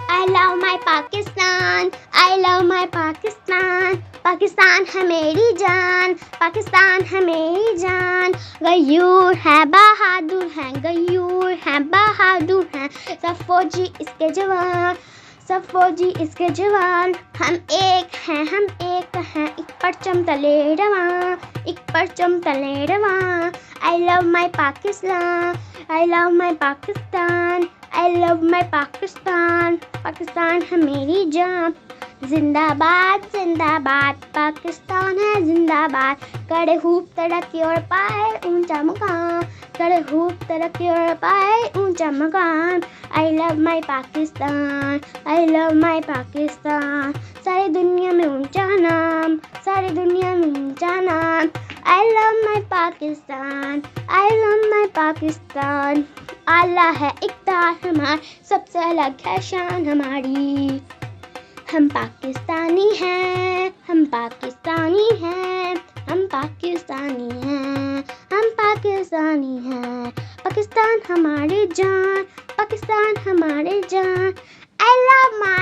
I love my Pakistan, I love my Pakistan. Pakistan है मेरी जान, पाकिस्तान है मेरी जान। गयूर है बहादुर है, गयूर है बहादुर है। सब फौजी इसके जवान, सब फौजी इसके जवान। हम एक हैं, हम एक हैं, एक परचम तले रवां, एक परचम तले रवां। I love my Pakistan, I love my Pakistan, I love my Pakistan. Pakistan है मेरी जान। जिंदाबाद जिंदाबाद पाकिस्तान है जिंदाबाद। करे खूब तरक्की और पाए ऊंचा मुकाम, करे खूब तरक्की और पाए ऊंचा मुकाम। I love my Pakistan, I love my Pakistan. सारी दुनिया में ऊंचा नाम, सारी दुनिया में ऊंचा नाम। I love my Pakistan, I love my Pakistan. आला है इक़्तिदार हमारा, सबसे अलग है शान हमारी। हम पाकिस्तानी हैं, हम पाकिस्तानी हैं, हम पाकिस्तानी हैं, हम पाकिस्तानी हैं। पाकिस्तान हमारी जान, पाकिस्तान हमारी जान। I love my